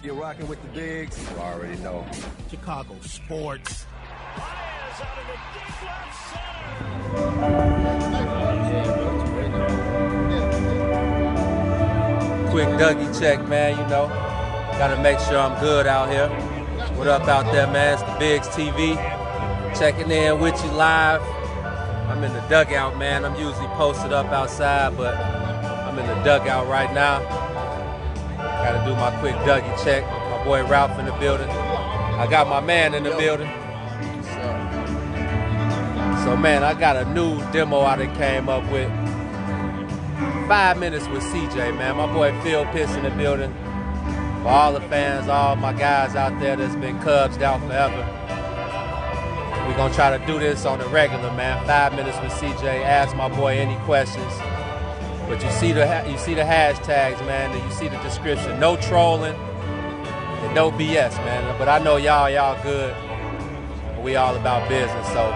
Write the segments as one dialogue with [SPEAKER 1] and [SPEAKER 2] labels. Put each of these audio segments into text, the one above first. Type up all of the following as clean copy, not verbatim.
[SPEAKER 1] You're rocking with the bigs. You already know.
[SPEAKER 2] Chicago sports.
[SPEAKER 3] Baez out of the deep left center.
[SPEAKER 4] Quick Dougie check, man, you know. Gotta make sure I'm good out here. What up out there, man? It's the Bigs TV. Checking in with you live. I'm in the dugout, man. I'm usually posted up outside, but I'm in the dugout right now. Gotta do my quick Dougie check. My boy Ralph in the building. I got my man in the building. So, man, I got a new demo I done came up with. 5 minutes with CJ, man. My boy Phil Pitts in the building. For all the fans, all my guys out there that's been Cubs'd out forever. We're gonna try to do this on the regular, man. 5 minutes with CJ. Ask my boy any questions. But you see the hashtags, man, and you see the description. No trolling and no BS, man. But I know y'all good. We all about business, so
[SPEAKER 5] I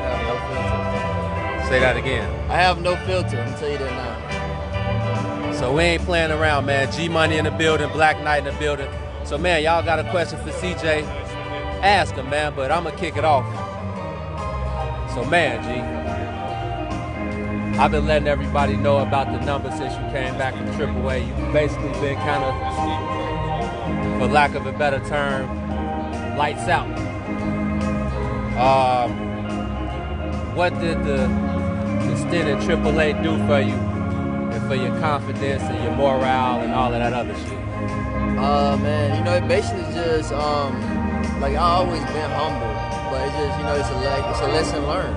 [SPEAKER 5] have no filter.
[SPEAKER 4] Say that again.
[SPEAKER 5] I have no filter. I'm gonna tell you that now.
[SPEAKER 4] So we ain't playing around, man. G Money in the building, Black Knight in the building. So, man, y'all got a question for CJ? Ask him, man, but I'm gonna kick it off. So, man, G, I've been letting everybody know about the numbers since you came back from AAA. You've basically been kind of, for lack of a better term, lights out. What did the stint in AAA do for you and for your confidence and your morale and all of that other shit?
[SPEAKER 5] Man, you know, it basically just, like, I always been humble, but it's just, you know, it's a lesson learned.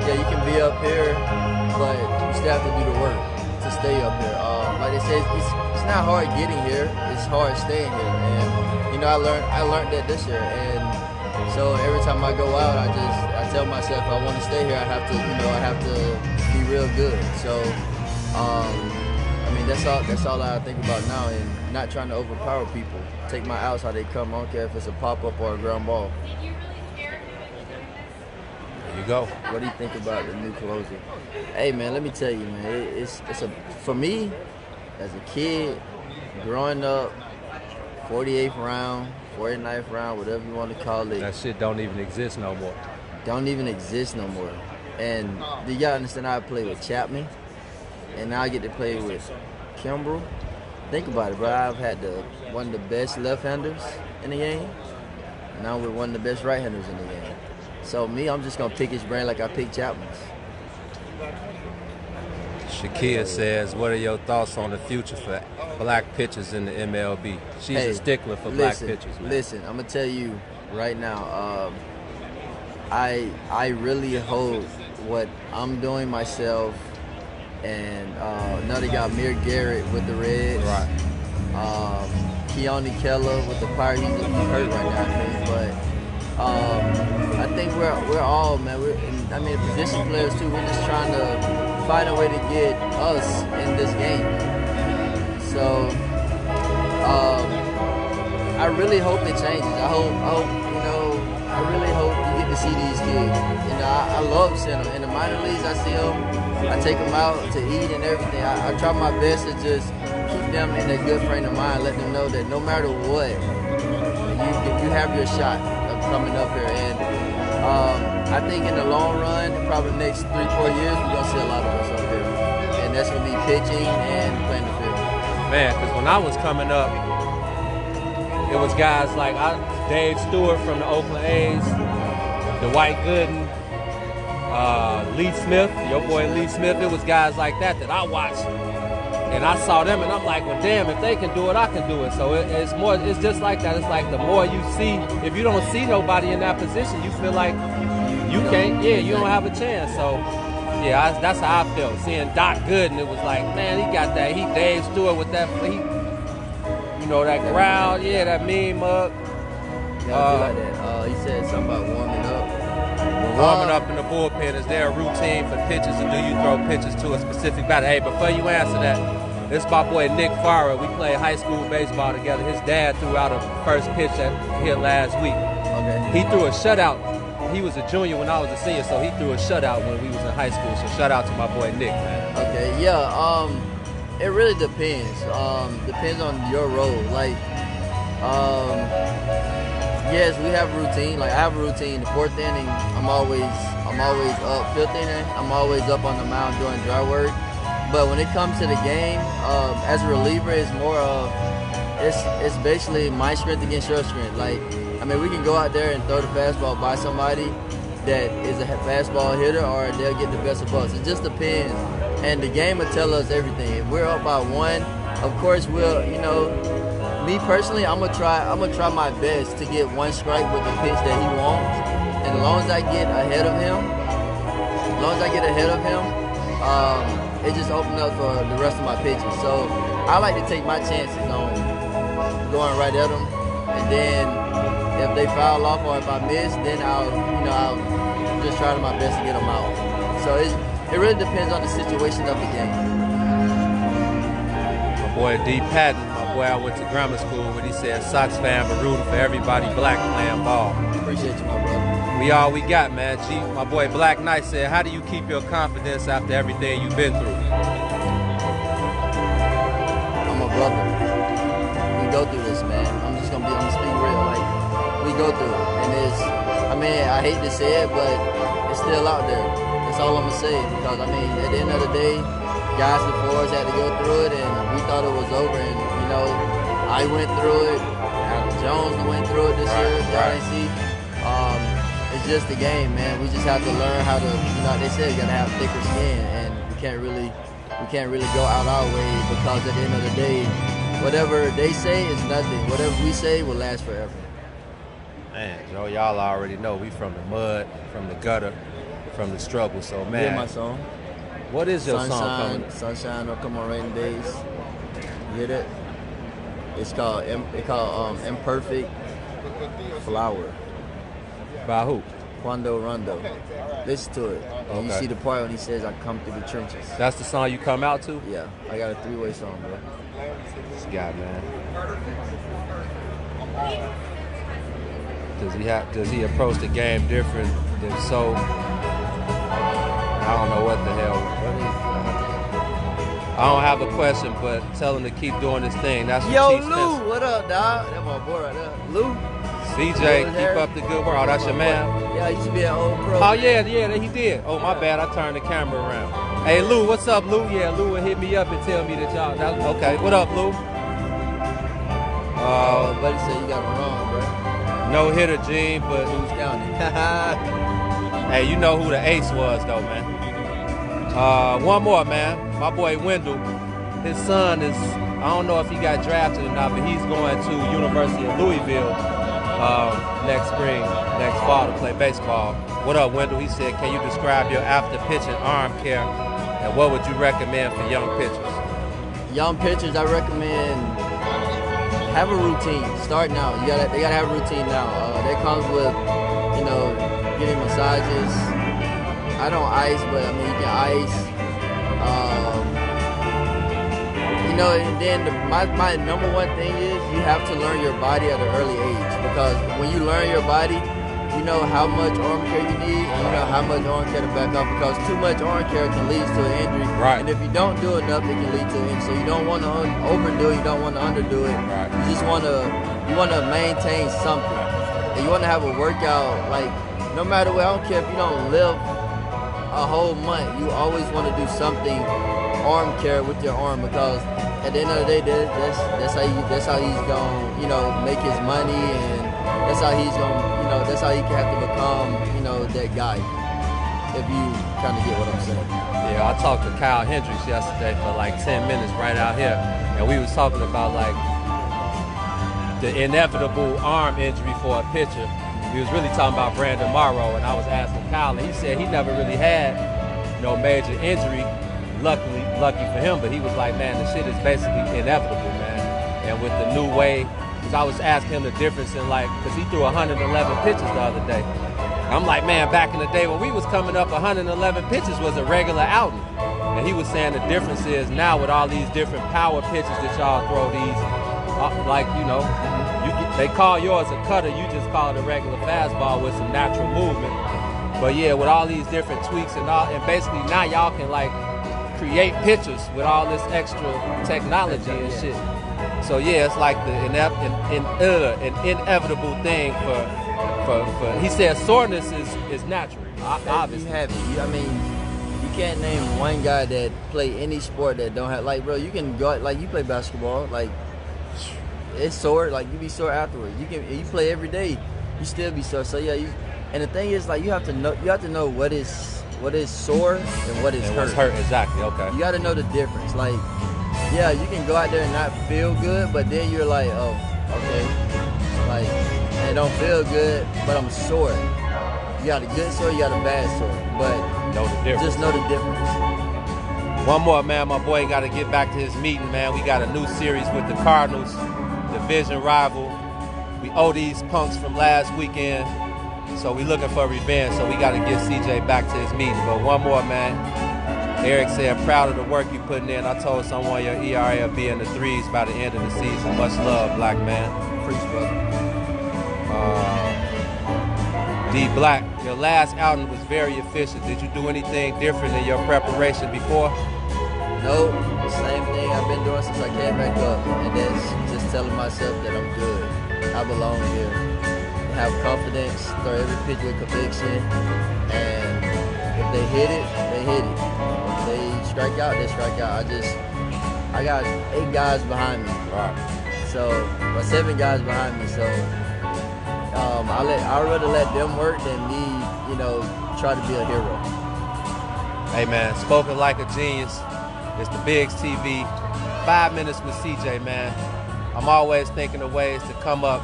[SPEAKER 5] Yeah, you can be up here, but you still have to do the work to stay up here. Like they say, it's not hard getting here, it's hard staying here. And, you know, I learned that this year. And so every time I go out, I tell myself I want to stay here, I have to be real good. So, I mean, that's all I think about now, and not trying to overpower people. Take my outs how they come. I don't care if it's a pop-up or a ground ball.
[SPEAKER 4] There you go.
[SPEAKER 5] What do you think about the new closer? Hey, man, let me tell you, man, for me, as a kid, growing up, 48th round, 49th round, whatever you want to call it.
[SPEAKER 4] That shit don't even exist no more.
[SPEAKER 5] Don't even exist no more. And do y'all understand how I play with Chapman? And now I get to play with Kimbrel. Think about it, bro. I've had one of the best left-handers in the game. And now we're one of the best right-handers in the game. So me, I'm just going to pick his brain like I picked Chapman's.
[SPEAKER 4] Shakia says, what are your thoughts on the future for black pitchers in the MLB? She's a stickler for black pitchers, man.
[SPEAKER 5] Listen, I'm going to tell you right now, I really hope what I'm doing myself, and now they got Mir Garrett with the Reds.
[SPEAKER 4] Right.
[SPEAKER 5] Keone Keller with the Pirates. He's hurt right now, but I think we're all, man. Position players too. We're just trying to find a way to get us in this game. So I really hope it changes. I hope you know. I really hope you get to see these kids. You know, I love seeing them in the minor leagues. I see them. I take them out to eat and everything. I try my best to just keep them in a good frame of mind. Let them know that no matter what, you have your shot of coming up here. And I think in the long run, probably the next 3-4 years, we're gonna see a lot of us up here, and that's gonna be pitching and playing the field.
[SPEAKER 4] Man, because when I was coming up, it was guys like Dave Stewart from the Oakland A's, Dwight Gooden, Lee Smith, your boy Lee Smith. It was guys like that I watched, and I saw them, and I'm like, well, damn, if they can do it, I can do it. So it's just like that. It's like the more you see, if you don't see nobody in that position, you feel like you can't. Yeah, you don't have a chance. So yeah, that's how I felt seeing Doc Gooden. It was like, man, he got that. Dave Stewart with that. You know, that crowd, yeah, that mean mug.
[SPEAKER 5] Yeah, like that. He said something about warming up.
[SPEAKER 4] Warming up in the bullpen, is there a routine for pitches, or do you throw pitches to a specific batter? Hey, before you answer that, this is my boy Nick Farrer. We played high school baseball together. His dad threw out a first pitch here last week.
[SPEAKER 5] Okay.
[SPEAKER 4] He threw a shutout. He was a junior when I was a senior, so he threw a shutout when we was in high school. So shout out to my boy Nick, man.
[SPEAKER 5] Okay, yeah. It really depends. Depends on your role. Like, Yes, we have a routine. Like I have a routine. The fourth inning, I'm always up. Fifth inning, I'm always up on the mound doing dry work. But when it comes to the game, as a reliever, it's more of it's basically my strength against your strength. Like I mean, we can go out there and throw the fastball by somebody that is a fastball hitter, or they'll get the best of us. It just depends. And the game will tell us everything. If we're up by one, of course we'll, me personally, I'm gonna try my best to get one strike with the pitch that he wants. And as long as I get ahead of him, it just opens up for the rest of my pitches. So I like to take my chances on going right at them, and then if they foul off or if I miss, then I'll just try my best to get them out. So it really depends on the situation of the game.
[SPEAKER 4] My boy D. Patton, my boy I went to grammar school with, he said Sox fan but rooting for everybody black playing ball.
[SPEAKER 5] Appreciate you, my brother.
[SPEAKER 4] We all we got, man. My boy Black Knight said, how do you keep your confidence after everything you've been through?
[SPEAKER 5] I'm a brother. We go through this, man. I'm gonna speak real. Like, we go through it. And I hate to say it, but it's still out there. That's all I'm gonna say. Because at the end of the day, guys before us had to go through it, and we thought it was over. And I went through it. Adam Jones went through it this year. Right. It's just a game, man. We just have to learn how to, like they said, you gotta have thicker skin, and we can't really go out our way, because at the end of the day, whatever they say is nothing. Whatever we say will last forever.
[SPEAKER 4] Man, Joe, y'all already know we from the mud, from the gutter, from the struggle. So, man.
[SPEAKER 5] Hear my song?
[SPEAKER 4] What is your song coming?
[SPEAKER 5] Sunshine don't come on rainy days. You hear that? It's called Imperfect Flower.
[SPEAKER 4] By who?
[SPEAKER 5] Quando Rondo. Listen to it. And you see the part when he says, I come through the trenches.
[SPEAKER 4] That's the song you come out to?
[SPEAKER 5] Yeah. I got a three-way song, bro.
[SPEAKER 4] This guy, man. Does he approach the game different than so? I don't know what the hell. I don't have a question, but tell him to keep doing this thing. That's what
[SPEAKER 5] Yo,
[SPEAKER 4] Chief
[SPEAKER 5] Lou,
[SPEAKER 4] Spencer.
[SPEAKER 5] what up, dog? That's my boy right there. Lou.
[SPEAKER 4] CJ, keep up the good work. Oh, that's your man?
[SPEAKER 5] Yeah, he used to be an old pro.
[SPEAKER 4] Oh, yeah, he did. Oh, my bad. I turned the camera around. Hey, Lou, what's up, Lou? Yeah, Lou will hit me up and tell me that y'all. Okay, what up, Lou?
[SPEAKER 5] Buddy said you got him wrong, bro.
[SPEAKER 4] No hitter, Gene, but.
[SPEAKER 5] Who's counting?
[SPEAKER 4] Hey, you know who the ace was, though, man. One more, man. My boy Wendell. His son is, I don't know if he got drafted or not, but he's going to University of Louisville next fall to play baseball. What up, Wendell? He said, can you describe your after pitching arm care, and what would you recommend for young pitchers?
[SPEAKER 5] Young pitchers, I recommend have a routine. Start now. They gotta have a routine now. That comes with, getting massages. I don't ice, but you can ice. And then my number one thing is you have to learn your body at an early age, because when you learn your body, you know how much arm care you need, and you know how much arm care to back up, because too much arm care can lead to an injury.
[SPEAKER 4] Right.
[SPEAKER 5] And if you don't do enough, it can lead to an injury. So you don't want to overdo it, you don't want to underdo it.
[SPEAKER 4] Right.
[SPEAKER 5] You just want to maintain something. And you want to have a workout, like no matter what, I don't care if you don't live a whole month, you always want to do something arm care with your arm, because at the end of the day, that's how he's gonna make his money, and that's how he's gonna that's how he can have to become that guy, if you kind of get what I'm saying.
[SPEAKER 4] Yeah, I talked to Kyle Hendricks yesterday for like 10 minutes right out here, and we was talking about like the inevitable arm injury for a pitcher. We was really talking about Brandon Morrow, and I was asking Kyle, and he said he never really had no major injury. Lucky for him, but he was like, man, the shit is basically inevitable, man. And with the new way, because I was asking him the difference in because he threw 111 pitches the other day. I'm like, man, back in the day when we was coming up, 111 pitches was a regular outing. And he was saying the difference is now with all these different power pitches that y'all throw these, they call yours a cutter, you just call it a regular fastball with some natural movement. But yeah, with all these different tweaks and basically now y'all can create pitches with all this extra technology and shit. So yeah, it's like an inevitable thing for. He said soreness is natural. Obviously,
[SPEAKER 5] you have it. I mean, you can't name one guy that play any sport that don't have, like, bro. You can go, like, you play basketball, like, it's sore. Like, you be sore afterwards. You play every day, you still be sore. So yeah, and the thing is, like, you have to know what is sore and what is hurt.
[SPEAKER 4] What's hurt, exactly. Okay.
[SPEAKER 5] You got to know the difference. Like, yeah, you can go out there and not feel good, but then you're like, oh, okay, like, it don't feel good, but I'm sore. You got a good sore, you got a bad sore, but
[SPEAKER 4] know the difference.
[SPEAKER 5] Just know the difference.
[SPEAKER 4] One more, man. My boy got to get back to his meeting, man. We got a new series with the Cardinals, division rival. We owe these punks from last weekend, so we looking for revenge. So we got to get CJ back to his meeting. But one more, man. Eric said, proud of the work you putting in. I told someone your ERA will be in the 3s by the end of the season. Much love, black man.
[SPEAKER 5] Preach, brother.
[SPEAKER 4] D Black, your last outing was very efficient. Did you do anything different in your preparation before?
[SPEAKER 5] No, the same thing I've been doing since I came back up, and that's just telling myself that I'm good. I belong here. Have confidence, throw every pitch with conviction, and if they hit it, they hit it. If they strike out, they strike out. I got 8 guys behind me.
[SPEAKER 4] Right.
[SPEAKER 5] So, or 7 guys behind me. So, I'd rather let them work than me, try to be a hero.
[SPEAKER 4] Hey man, spoken like a genius. It's the Bigs TV. 5 minutes with CJ, man. I'm always thinking of ways to come up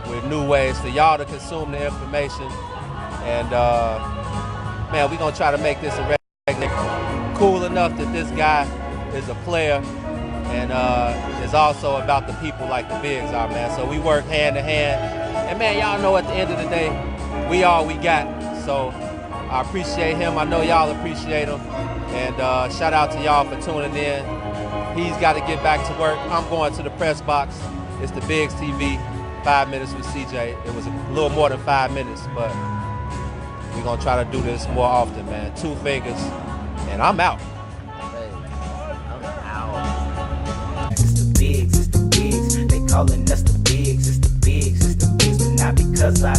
[SPEAKER 4] with new ways for y'all to consume the information. And man, we're gonna try to make this a regular. Cool enough that this guy is a player and is also about the people like the Bigs are, man. So we work hand to hand. And man, y'all know at the end of the day, we all we got. So I appreciate him. I know y'all appreciate him. And shout out to y'all for tuning in. He's got to get back to work. I'm going to the press box. It's the Bigs TV, 5 minutes with CJ. It was a little more than 5 minutes, but we're going to try to do this more often, man. 2 fingers, and I'm out.
[SPEAKER 5] Hey, I'm out.
[SPEAKER 6] It's the Bigs, they calling us the Bigs, it's the Bigs, but not because I